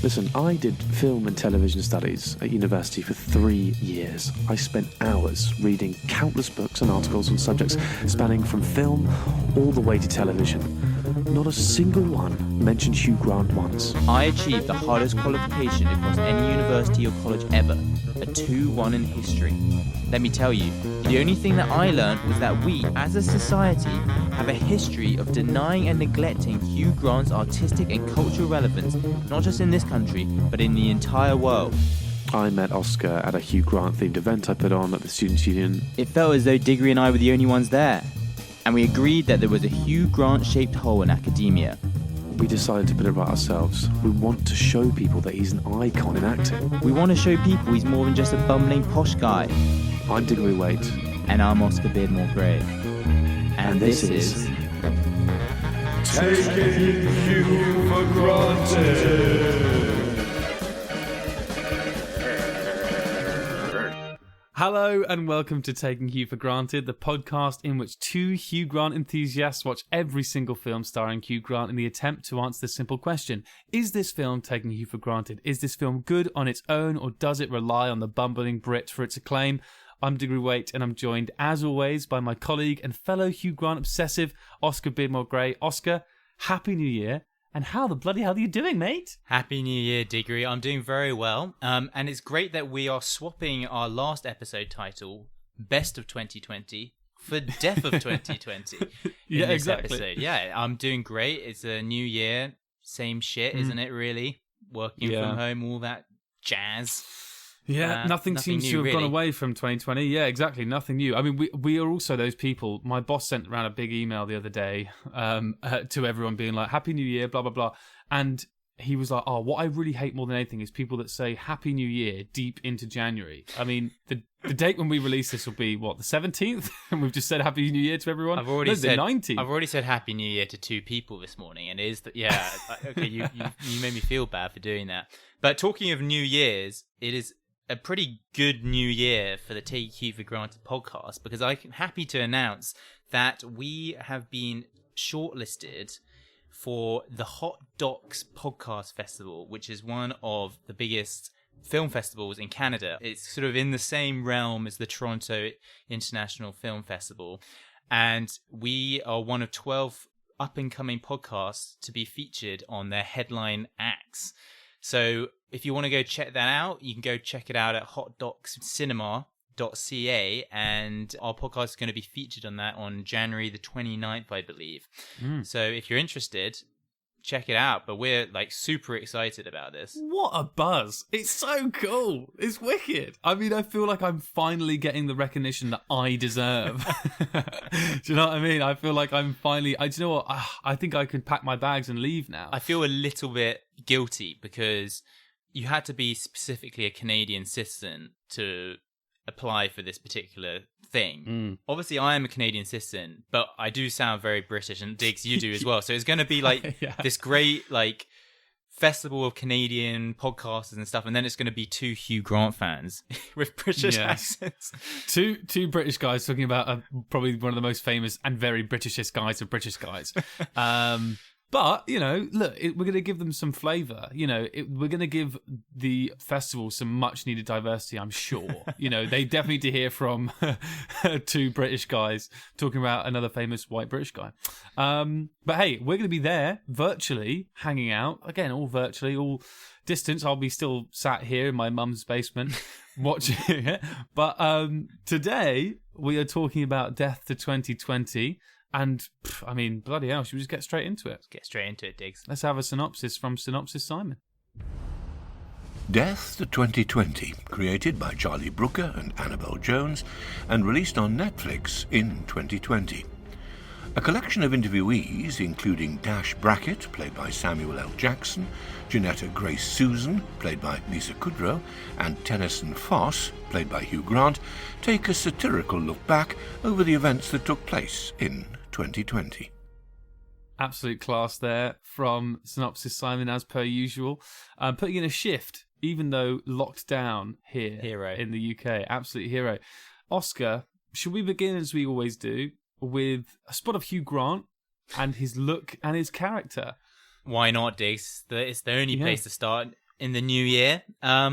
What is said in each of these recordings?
Listen, I did film and television studies at university for 3 years. I spent hours reading countless books and articles on subjects spanning from film all the way to television. Not a single one mentioned Hugh Grant once. I achieved the hardest qualification across any university or college ever, a 2-1 in history. Let me tell you, the only thing that I learned was that we, as a society, have a history of denying and neglecting Hugh Grant's artistic and cultural relevance, not just in this country, but in the entire world. I met Oscar at a Hugh Grant-themed event I put on at the Students' Union. It felt as though Diggory and I were the only ones there, and we agreed that there was a Hugh Grant-shaped hole in academia. We decided to put it right ourselves. We want to show people that he's an icon in acting. We want to show people he's more than just a bumbling posh guy. I'm Diggory Waite. And I'm Oscar Beardmore Gray. And this is... Taking Hugh for Granted. Hello and welcome to Taking Hugh for Granted, the podcast in which two Hugh Grant enthusiasts watch every single film starring Hugh Grant in the attempt to answer the simple question: is this film taking Hugh for granted? Is this film good on its own, or does it rely on the bumbling Brit for its acclaim? I'm Diggory Waite, and I'm joined, as always, by my colleague and fellow Hugh Grant obsessive, Oscar Beardmore Gray. Oscar, Happy New Year, and how the bloody hell are you doing, mate? Happy New Year, Diggory. I'm doing very well, and it's great that we are swapping our last episode title, Best of 2020, for Death of 2020 in Yeah, this exactly. episode. Yeah, I'm doing great. It's a new year, same shit, isn't it, really? Working from home, all that jazz. Yeah, nothing seems new, to have really gone away from 2020. Yeah, exactly. Nothing new. I mean, we are also those people. My boss sent around a big email the other day to everyone being like, Happy New Year, blah, blah, blah. And he was like, oh, what I really hate more than anything is people that say Happy New Year deep into January. I mean, the date when we release this will be, what, the 17th? And we've just said Happy New Year to everyone? I've already said the 19th. I've already said Happy New Year to 2 people this morning, and it is yeah. Okay, you made me feel bad for doing that. But talking of New Year's, it is a pretty good new year for the Take Hugh for Granted podcast, because I'm happy to announce that we have been shortlisted for the Hot Docs Podcast Festival, which is one of the biggest film festivals in Canada. It's sort of in the same realm as the Toronto International Film Festival, and we are one of 12 up-and-coming podcasts to be featured on their headline acts. So if you want to go check that out, you can go check it out at hotdocscinema.ca, and our podcast is going to be featured on that on January the 29th, I believe. So if you're interested, check it out. But we're like super excited about this. What a buzz. It's so cool. It's wicked. I mean, I feel like I'm finally getting the recognition that I deserve. Do you know what I mean? I feel like I'm finally... do you know what? I think I can pack my bags and leave now. I feel a little bit guilty because you had to be specifically a Canadian citizen to apply for this particular thing. Obviously, I am a Canadian citizen, but I do sound very British, and Diggs, you do as well. So it's going to be like this great like festival of Canadian podcasters and stuff, and then it's going to be 2 Hugh Grant fans with British accents. Two British guys talking about probably one of the most famous and very Britishest guys of British guys. But, you know, look, we're going to give them some flavour. You know, we're going to give the festival some much-needed diversity, I'm sure. You know, they definitely need to hear from 2 British guys talking about another famous white British guy. But, hey, we're going to be there virtually, hanging out. Again, all virtually, all distance. I'll be still sat here in my mum's basement watching it. But today, we are talking about Death to 2020. And, I mean, bloody hell, should we just get straight into it? Let's get straight into it, Diggs. Let's have a synopsis from Synopsis Simon. Death to 2020, created by Charlie Brooker and Annabelle Jones, and released on Netflix in 2020. A collection of interviewees, including Dash Brackett, played by Samuel L. Jackson, Jeanetta Grace Susan, played by Lisa Kudrow, and Tennyson Foss, played by Hugh Grant, take a satirical look back over the events that took place in 2020. Absolute class there from Synopsis Simon, as per usual. Putting in a shift, even though locked down here in the UK. Absolute hero. Oscar, should we begin, as we always do, with a spot of Hugh Grant and his look and his character? Why not, Diggs? It's the only place to start. in the new year. I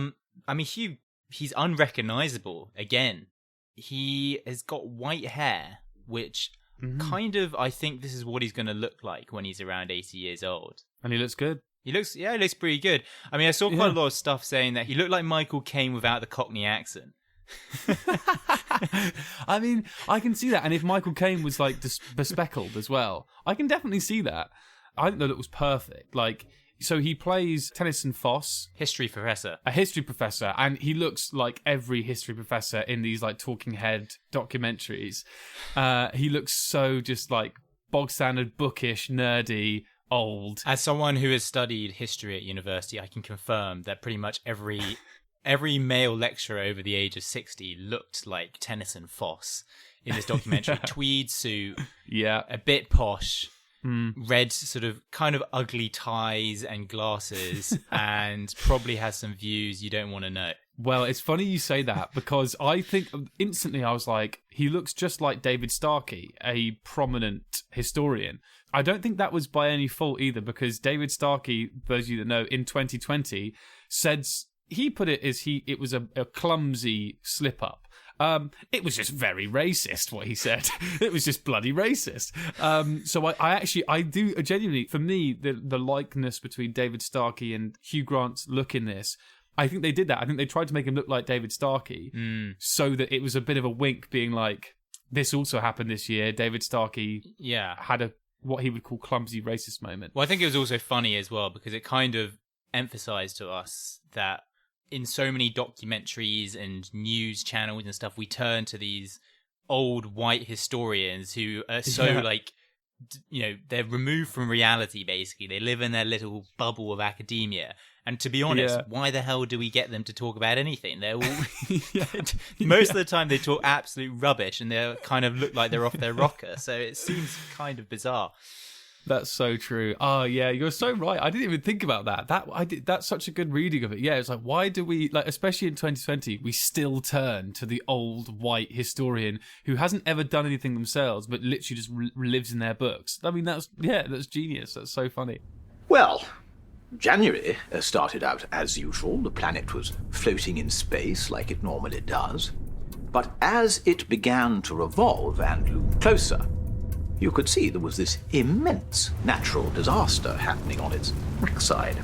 mean, Hugh, he's unrecognizable again. He has got white hair, which kind of, I think this is what he's going to look like when he's around 80 years old. And he looks good. He looks pretty good. I mean, I saw quite a lot of stuff saying that he looked like Michael Caine without the Cockney accent. I mean, I can see that. And if Michael Caine was like bespeckled as well, I can definitely see that. I think the look was perfect. Like, so he plays Tennyson Foss, a history professor, and he looks like every history professor in these like talking head documentaries. He looks so just like bog standard, bookish, nerdy, old. As someone who has studied history at university, I can confirm that pretty much every male lecturer over the age of 60 looked like Tennyson Foss in this documentary. Tweed suit, a bit posh. Red sort of kind of ugly ties and glasses, and probably has some views you don't want to know. Well, it's funny you say that, because I think instantly I was like, he looks just like David Starkey, a prominent historian. I don't think that was by any fault either, because David Starkey, those of you that know, in 2020 said, he put it as it was a clumsy slip up. It was just very racist, what he said. It was just bloody racist. So I do genuinely, for me, the likeness between David Starkey and Hugh Grant's look in this, I think they did that. I think they tried to make him look like David Starkey so that it was a bit of a wink being like, this also happened this year. David Starkey had what he would call clumsy racist moment. Well, I think it was also funny as well, because it kind of emphasized to us that in so many documentaries and news channels and stuff, we turn to these old white historians who are so they're removed from reality, basically. They live in their little bubble of academia. And to be honest, why the hell do we get them to talk about anything? They're all most of the time they talk absolute rubbish, and they kind of look like they're off their rocker. So it seems kind of bizarre. That's so true. Oh yeah, you're so right. I didn't even think about that. That's such a good reading of it. Yeah, it's like, why do we, like, especially in 2020, we still turn to the old white historian who hasn't ever done anything themselves, but literally just lives in their books. I mean, that's genius. That's so funny. Well, January started out as usual. The planet was floating in space like it normally does. But as it began to revolve and loom closer, you could see there was this immense natural disaster happening on its backside.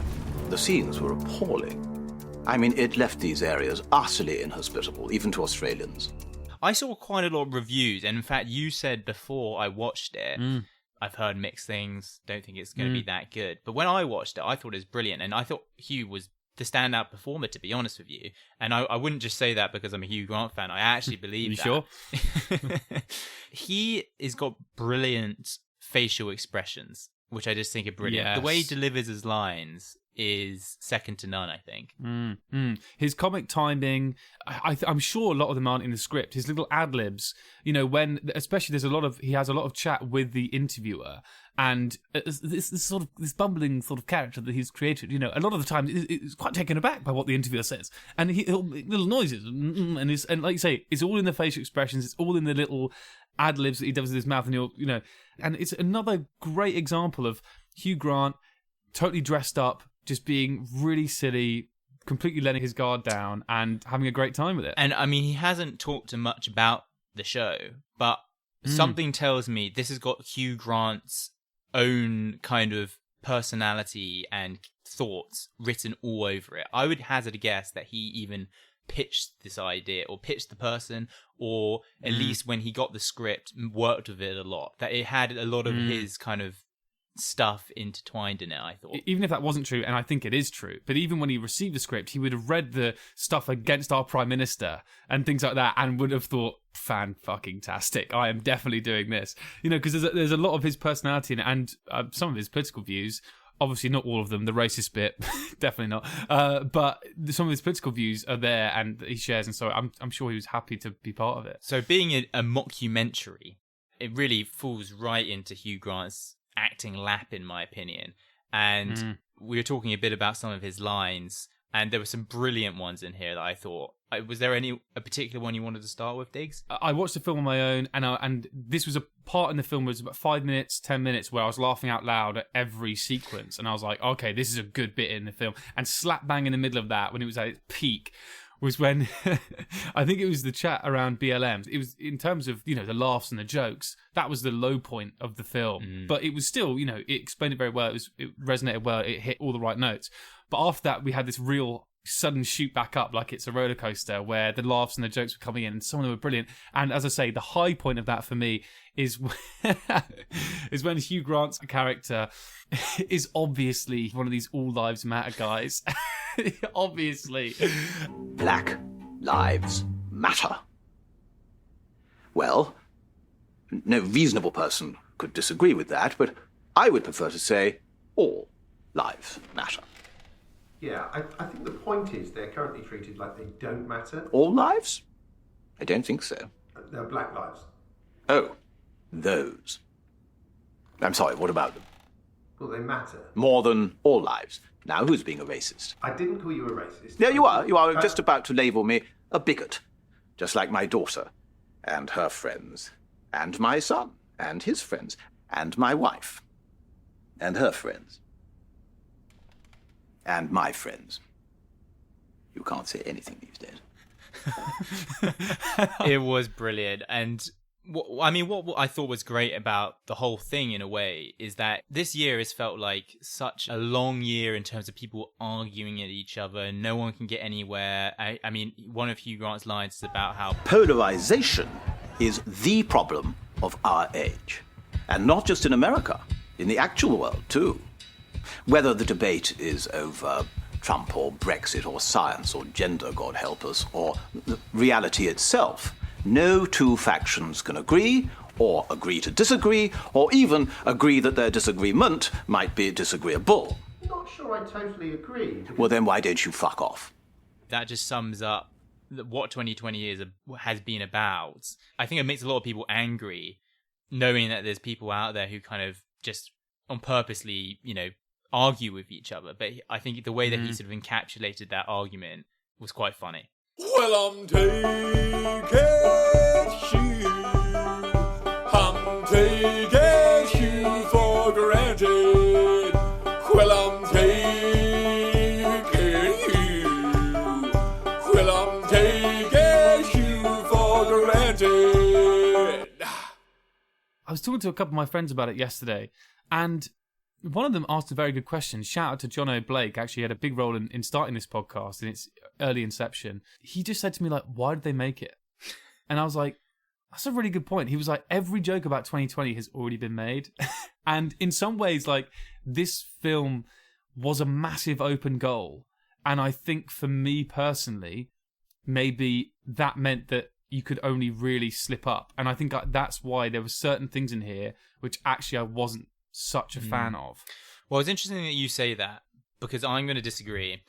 The scenes were appalling. I mean, it left these areas utterly inhospitable, even to Australians. I saw quite a lot of reviews, and in fact, you said before I watched it, I've heard mixed things, don't think it's going to be that good. But when I watched it, I thought it was brilliant, and I thought Hugh was the standout performer, to be honest with you. And I wouldn't just say that because I'm a Hugh Grant fan. I actually believe you that. Sure? He has got brilliant facial expressions, which I just think are brilliant. Yes. The way he delivers his lines is second to none, I think. His comic timing, I'm sure a lot of them aren't in the script. His little ad-libs, especially he has a lot of chat with the interviewer, and this bumbling sort of character that he's created, a lot of the time is quite taken aback by what the interviewer says, and he'll make little noises, and like you say, it's all in the facial expressions, it's all in the little ad-libs that he does with his mouth, and and it's another great example of Hugh Grant totally dressed up, just being really silly, completely letting his guard down and having a great time with it. And I mean, he hasn't talked much about the show, but something tells me this has got Hugh Grant's own kind of personality and thoughts written all over it. I would hazard a guess that he even pitched this idea, or pitched the person, or at least when he got the script, worked with it a lot. That it had a lot of his kind of stuff intertwined in it, I thought. Even if that wasn't true, and I think it is true, but even when he received the script, he would have read the stuff against our Prime Minister and things like that, and would have thought, fan-fucking-tastic, I am definitely doing this. Because there's a lot of his personality in it, and some of his political views. Obviously not all of them, the racist bit, definitely not. But some of his political views are there, and he shares, and so I'm sure he was happy to be part of it. So being a mockumentary, it really falls right into Hugh Grant's acting lap, in my opinion. And we were talking a bit about some of his lines, and there were some brilliant ones in here that I thought Was there a particular one you wanted to start with, Diggs? I watched the film on my own, and this was a part in the film where it was about 5 minutes, 10 minutes, where I was laughing out loud at every sequence, and I was like, okay, this is a good bit in the film. And slap bang in the middle of that, when it was at its peak, was when I think it was the chat around BLMs. It was in terms of, the laughs and the jokes. That was the low point of the film, but it was still, it explained it very well. It resonated well. It hit all the right notes. But after that, we had this real sudden shoot back up like it's a roller coaster, where the laughs and the jokes were coming in, and some of them were brilliant. And as I say, the high point of that for me is when Hugh Grant's character is obviously one of these all lives matter guys. Obviously. Black lives matter. Well, no reasonable person could disagree with that, but I would prefer to say all lives matter. Yeah, I think the point is they're currently treated like they don't matter. All lives? I don't think so. They're black lives. Oh, those. I'm sorry, what about them? Well, they matter. More than all lives. Now, who's being a racist? I didn't call you a racist. No, you are. You are just about to label me a bigot. Just like my daughter, and her friends, and my son, and his friends, and my wife, and her friends. And my friends. You can't say anything these days. It was brilliant. And what I thought was great about the whole thing, in a way, is that this year has felt like such a long year in terms of people arguing at each other, and no one can get anywhere. I mean, one of Hugh Grant's lines is about how polarization is the problem of our age. And not just in America, in the actual world, too. Whether the debate is over Trump or Brexit or science or gender, God help us, or the reality itself, no two factions can agree, or agree to disagree, or even agree that their disagreement might be disagreeable. I'm not sure I totally agree. Well, then why don't you fuck off? that just sums up what 2020 has been about. I think it makes a lot of people angry knowing that there's people out there who kind of just on purposely, argue with each other. But I think the way that he sort of encapsulated that argument was quite funny. Well, I'm taking you for granted. Well, I'm taking you for granted. I was talking to a couple of my friends about it yesterday, and one of them asked a very good question. Shout out to John O'Blake. Actually, he had a big role in starting this podcast in its early inception. He just said to me, why did they make it? And I was like, that's a really good point. He was like, every joke about 2020 has already been made. And in some ways, this film was a massive open goal. And I think for me personally, maybe that meant that you could only really slip up. And I think that's why there were certain things in here which actually I wasn't such a fan of. Well, it's interesting that you say that, because I'm going to disagree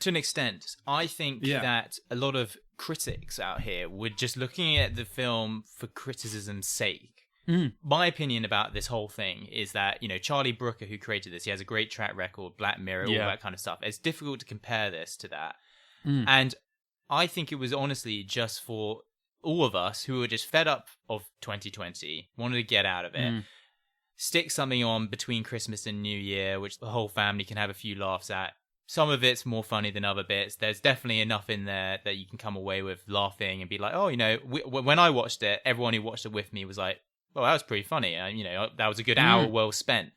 to an extent. I think that a lot of critics out here were just looking at the film for criticism's sake. My opinion about this whole thing is that, Charlie Brooker, who created this, he has a great track record, Black Mirror, all that kind of stuff. It's difficult to compare this to that. And I think it was honestly just for all of us who were just fed up of 2020, wanted to get out of it. Stick something on between Christmas and New Year, which the whole family can have a few laughs at. Some of it's more funny than other bits. There's definitely enough in there that you can come away with laughing and be like, oh, when I watched it, everyone who watched it with me was like, well, that was pretty funny. That was a good hour well spent.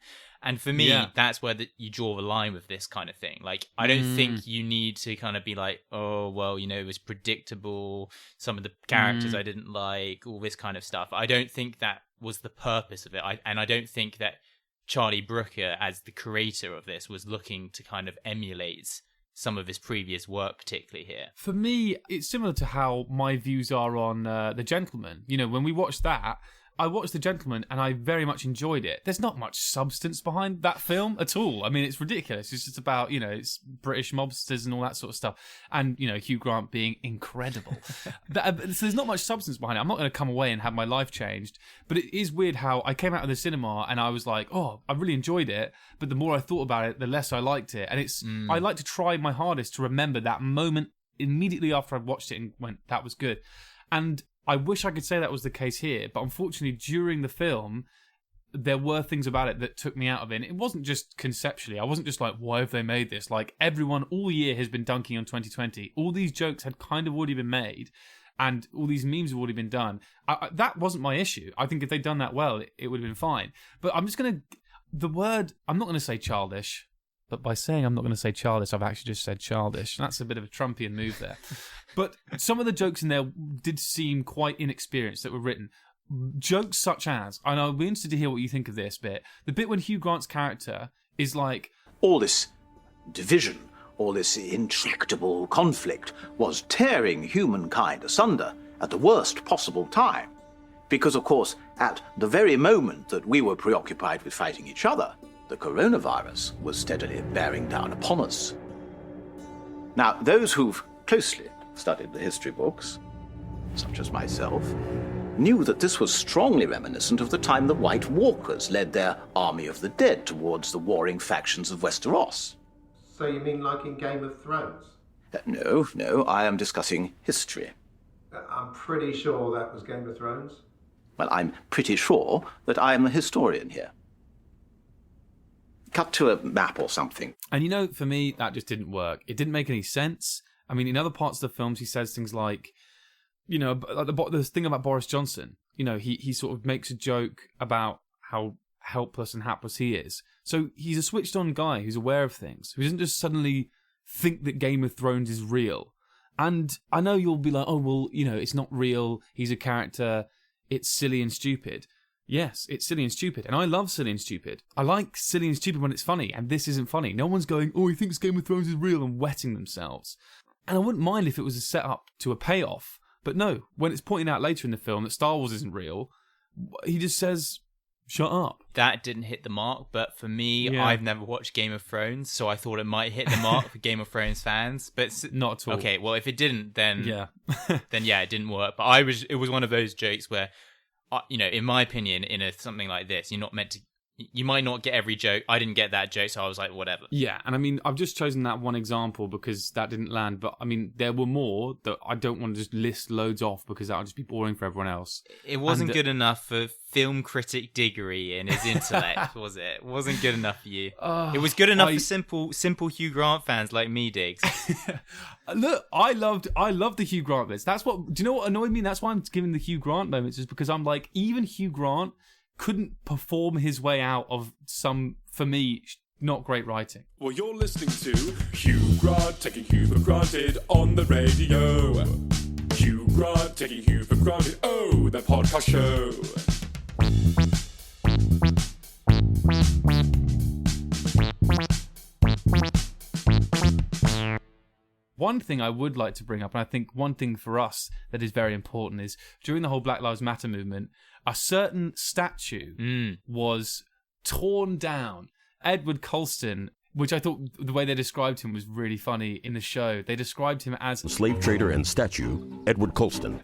And for me, that's where you draw the line with this kind of thing. I don't think you need to kind of be like, oh, well, it was predictable. Some of the characters I didn't like, all this kind of stuff. I don't think that was the purpose of it. And I don't think that Charlie Brooker, as the creator of this, was looking to kind of emulate some of his previous work, particularly here. For me, it's similar to how my views are on The Gentleman. When we watched that, I watched The Gentleman and I very much enjoyed it. There's not much substance behind that film at all. I mean, it's ridiculous. It's just about, it's British mobsters and all that sort of stuff. And, Hugh Grant being incredible. So there's not much substance behind it. I'm not going to come away and have my life changed. But it is weird how I came out of the cinema and I was like, oh, I really enjoyed it. But the more I thought about it, the less I liked it. And I like to try my hardest to remember that moment immediately after I watched it and went, that was good. And I wish I could say that was the case here, but unfortunately during the film, there were things about it that took me out of it. And it wasn't just conceptually. I wasn't just like, why have they made this? Like, everyone all year has been dunking on 2020. All these jokes had kind of already been made, and all these memes have already been done. That wasn't my issue. I think if they'd done that well, it would have been fine. But I'm just going to... I'm not going to say childish, but by saying I'm not going to say childish, I've actually just said childish. That's a bit of a Trumpian move there. But some of the jokes in there did seem quite inexperienced that were written. Jokes such as, and I'll be interested to hear what you think of this bit, the bit when Hugh Grant's character is like... All this division, all this intractable conflict was tearing humankind asunder at the worst possible time. Because, of course, at the very moment that we were preoccupied with fighting each other, the coronavirus was steadily bearing down upon us. Now, those who've closely studied the history books, such as myself, knew that this was strongly reminiscent of the time the White Walkers led their army of the dead towards the warring factions of Westeros. So you mean like in Game of Thrones? No, I am discussing history. I'm pretty sure that was Game of Thrones. Well, I'm pretty sure that I am a historian here. Cut to a map or something. And for me, that just didn't work. It didn't make any sense. I mean, in other parts of the films, he says things like, the thing about Boris Johnson, he sort of makes a joke about how helpless and hapless he is. So he's a switched-on guy who's aware of things, who doesn't just suddenly think that Game of Thrones is real. And I know you'll be like, oh, well, it's not real. He's a character. It's silly and stupid. Yes, it's silly and stupid. And I love silly and stupid. I like silly and stupid when it's funny, and this isn't funny. No one's going, oh, he thinks Game of Thrones is real, and wetting themselves. And I wouldn't mind if it was a setup to a payoff. But no, when it's pointing out later in the film that Star Wars isn't real, he just says, shut up. That didn't hit the mark, but for me, Yeah. I've never watched Game of Thrones, so I thought it might hit the mark for Game of Thrones fans. But Not at all. Okay, well, if it didn't, then Yeah. then yeah, it didn't work. But it was one of those jokes where, in my opinion, something like this, you're not meant to. You might not get every joke. I didn't get that joke, so I was like, whatever. Yeah, and I mean, I've just chosen that one example because that didn't land. But I mean, there were more that I don't want to just list loads off because that would just be boring for everyone else. It wasn't good enough for film critic Diggory and his intellect, was it? It wasn't good enough for you. It was good enough for simple Hugh Grant fans like me, Diggs. Look, I loved the Hugh Grant bits. That's what. Do you know what annoyed me? That's why I'm giving the Hugh Grant moments, is because I'm like, even Hugh Grant couldn't perform his way out of some, for me, not great writing. Well, you're listening to Hugh Grant taking Hugh for granted on the radio. Hugh Grant taking Hugh for granted. Oh, the podcast show. One thing I would like to bring up, and I think one thing for us that is very important, is during the whole Black Lives Matter movement, a certain statue was torn down. Edward Colston, which I thought the way they described him was really funny in the show. They described him as slave trader and statue, Edward Colston.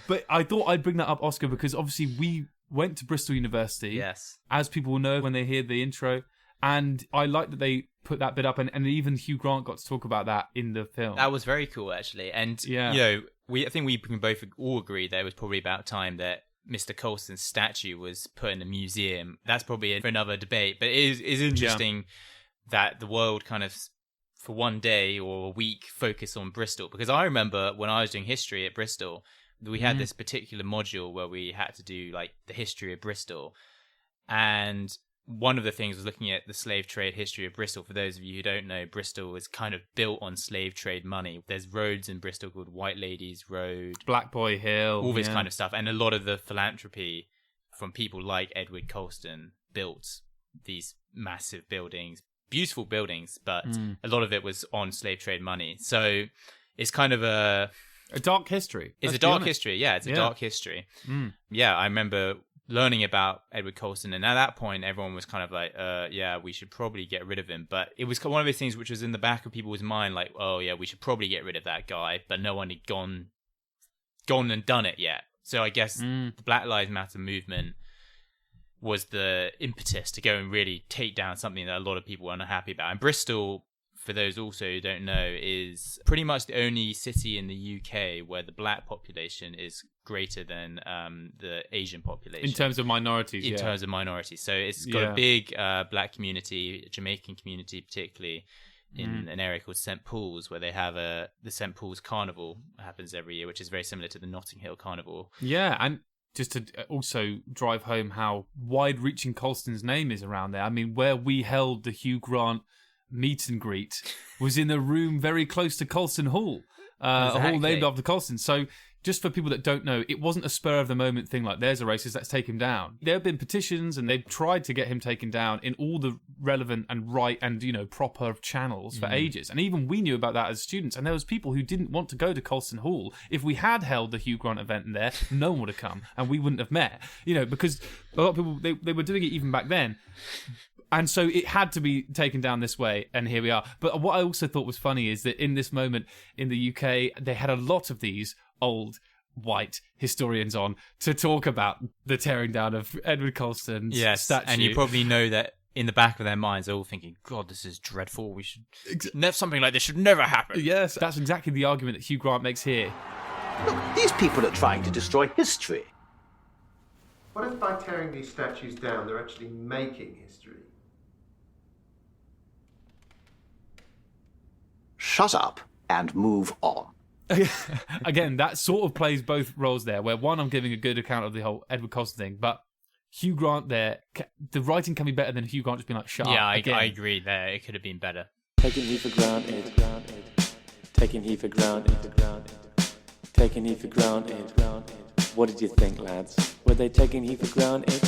But I thought I'd bring that up, Oscar, because obviously we went to Bristol University. Yes. As people will know when they hear the intro. And I like that they put that bit up, and even Hugh Grant got to talk about that in the film. That was very cool, actually. And, yeah. I think we can both all agree that it was probably about time that Mr. Colston's statue was put in a museum. That's probably for another debate. But it is interesting that the world kind of, for one day or a week, focus on Bristol. Because I remember when I was doing history at Bristol, we had this particular module where we had to do like the history of Bristol. And one of the things was looking at the slave trade history of Bristol. For those of you who don't know, Bristol is kind of built on slave trade money. There's roads in Bristol called White Ladies Road, Black Boy Hill, all this kind of stuff. And a lot of the philanthropy from people like Edward Colston built these massive buildings, beautiful buildings, but a lot of it was on slave trade money. So it's kind of a dark history. It's a dark history. Yeah, it's a dark history. Yeah, I remember learning about Edward Colston, and at that point everyone was kind of like, yeah, we should probably get rid of him. But it was one of those things which was in the back of people's mind, like, oh yeah, we should probably get rid of that guy, but no one had gone and done it yet. So I guess the Black Lives Matter movement was the impetus to go and really take down something that a lot of people were unhappy about. And Bristol, for those also who don't know, is pretty much the only city in the UK where the black population is greater than the Asian population. In terms of minorities, In terms of minorities. So it's got a big black community, a Jamaican community particularly, in an area called St. Paul's, where they have the St. Paul's Carnival happens every year, which is very similar to the Notting Hill Carnival. Yeah, and just to also drive home how wide-reaching Colston's name is around there. I mean, where we held the Hugh Grant meet and greet was in a room very close to Colston Hall, a hall named after Colston. So just for people that don't know, it wasn't a spur-of-the-moment thing like, there's a racist, let's take him down. There have been petitions, and they've tried to get him taken down in all the relevant and right and, proper channels for ages. And even we knew about that as students. And there was people who didn't want to go to Colston Hall. If we had held the Hugh Grant event in there, no one would have come, and we wouldn't have met. Because a lot of people, they were doing it even back then. And so it had to be taken down this way, and here we are. But what I also thought was funny is that in this moment in the UK, they had a lot of these old white historians on to talk about the tearing down of Edward Colston's statue. And you probably know that in the back of their minds, they're all thinking, God, this is dreadful. We should something like this should never happen. Yes, that's exactly the argument that Hugh Grant makes here. Look, these people are trying to destroy history. What if by tearing these statues down, they're actually making history? Shut up and move on. Again, that sort of plays both roles there, where one, I'm giving a good account of the whole Edward Colston thing, but Hugh Grant there, the writing can be better than Hugh Grant just being like, shut up. Yeah, I agree there. It could have been better. Taking he for granted. Taking he for granted. Taking he for granted. What did you think, lads? Were they taking he for granted?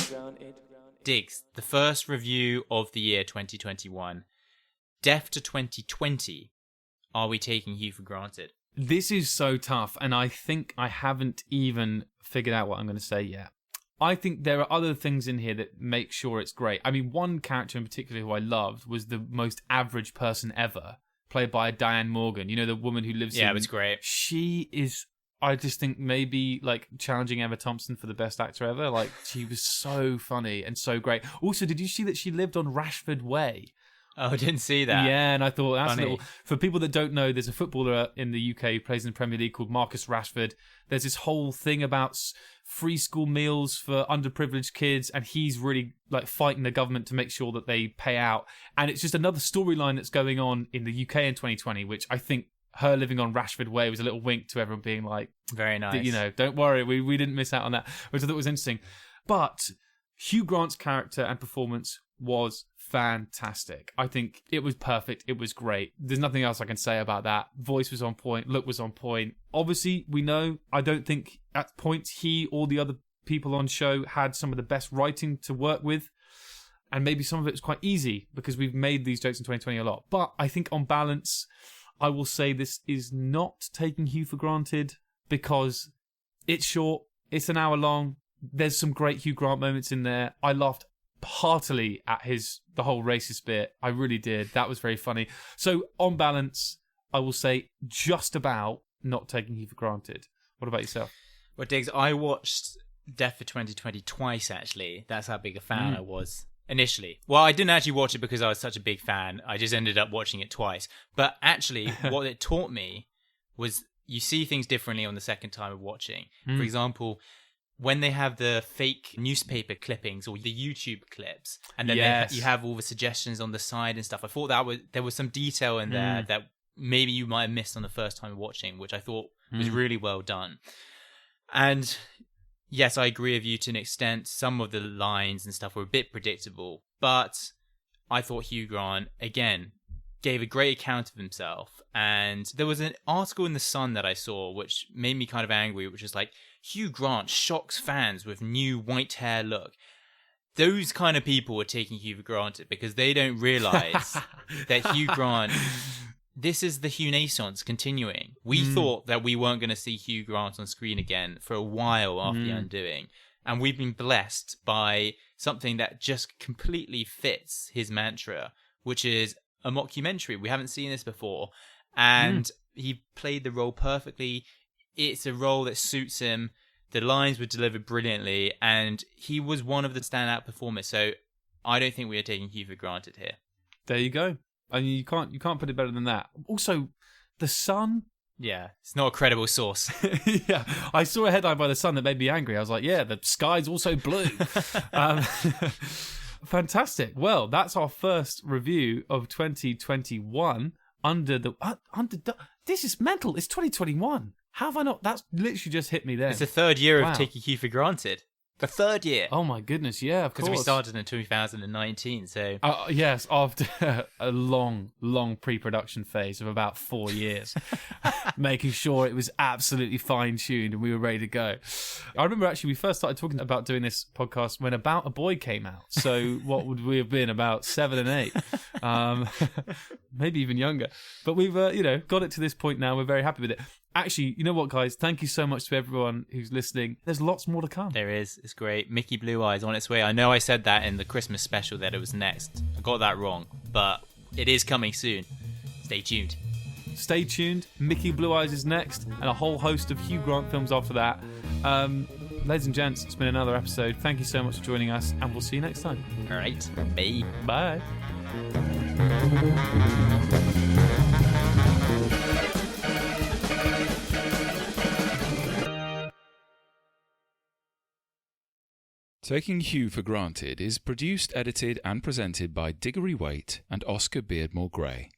Diggs, the first review of the year 2021. Deaf to 2020. Are we taking Hugh for granted? This is so tough, and I think I haven't even figured out what I'm going to say yet. I think there are other things in here that make sure it's great. I mean, one character in particular who I loved was the most average person ever, played by Diane Morgan. The woman who lives in... Yeah, it was great. She is, I just think, maybe challenging Emma Thompson for the best actor ever. She was so funny and so great. Also, did you see that she lived on Rashford Way? Oh, I didn't see that. Yeah, and I thought that's Funny. for people that don't know, there's a footballer in the UK who plays in the Premier League called Marcus Rashford. There's this whole thing about free school meals for underprivileged kids, and he's really fighting the government to make sure that they pay out. And it's just another storyline that's going on in the UK in 2020, which I think her living on Rashford Way was a little wink to everyone being like, very nice. Don't worry, we didn't miss out on that, which I thought was interesting. But Hugh Grant's character and performance was fantastic. I think it was perfect. It was great. There's nothing else I can say about that. Voice was on point. Look was on point. Obviously, we know, I don't think at points he or the other people on show had some of the best writing to work with. And maybe some of it was quite easy because we've made these jokes in 2020 a lot. But I think on balance, I will say this is not taking Hugh for granted because it's short. It's an hour long. There's some great Hugh Grant moments in there. I laughed heartily at the whole racist bit. I really did. That was very funny. So on balance, I will say just about not taking Hugh for granted. What about yourself? Well, Diggs, I watched Death for 2020 twice, actually. That's how big a fan I was initially. Well, I didn't actually watch it because I was such a big fan. I just ended up watching it twice. But actually, what it taught me was you see things differently on the second time of watching. For example, when they have the fake newspaper clippings or the YouTube clips, and then you have all the suggestions on the side and stuff. I thought there was some detail in there that maybe you might have missed on the first time watching, which I thought was really well done. And yes, I agree with you to an extent. Some of the lines and stuff were a bit predictable, but I thought Hugh Grant, again, gave a great account of himself. And there was an article in The Sun that I saw which made me kind of angry, which is like, Hugh Grant shocks fans with new white hair look. Those kind of people are taking Hugh for granted because they don't realise that Hugh Grant, this is the Hugh Naissance continuing. We thought that we weren't going to see Hugh Grant on screen again for a while after The Undoing. And we've been blessed by something that just completely fits his mantra, which is a mockumentary. We haven't seen this before. And he played the role perfectly. It's a role that suits him. The lines were delivered brilliantly, and he was one of the standout performers. So I don't think we are taking Hugh for granted here. There you go. I mean, you can't put it better than that. Also, the Sun. Yeah, it's not a credible source. Yeah, I saw a headline by the Sun that made me angry. I was like, yeah, the sky's also blue. Fantastic. Well, that's our first review of 2021 this is mental. It's 2021. How have I not? That's literally just hit me there. It's the third year Wow. of Taking Hugh for Granted. The third year. Oh my goodness, yeah, of course. Because we started in 2019, so... Yes, after a long pre-production phase of about 4 years, making sure it was absolutely fine-tuned and we were ready to go. I remember actually we first started talking about doing this podcast when About a Boy came out. So what would we have been, about 7 and 8? Maybe even younger. But we've, got it to this point now. We're very happy with it. Actually, you know what, guys? Thank you so much to everyone who's listening. There's lots more to come. There is. It's great. Mickey Blue Eyes on its way. I know I said that in the Christmas special that it was next. I got that wrong, but it is coming soon. Stay tuned. Stay tuned. Mickey Blue Eyes is next, and a whole host of Hugh Grant films after that. Ladies and gents, it's been another episode. Thank you so much for joining us, and we'll see you next time. All right. Bye. Bye. Taking Hugh for Granted is produced, edited and presented by Diggory Waite and Oscar Beardmore Gray.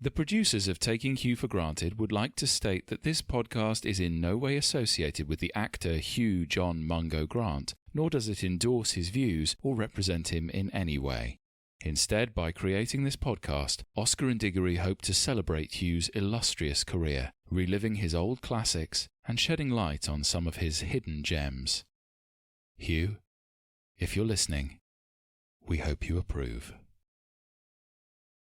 The producers of Taking Hugh for Granted would like to state that this podcast is in no way associated with the actor Hugh John Mungo Grant, nor does it endorse his views or represent him in any way. Instead, by creating this podcast, Oscar and Diggory hope to celebrate Hugh's illustrious career, reliving his old classics and shedding light on some of his hidden gems. Hugh, if you're listening, we hope you approve.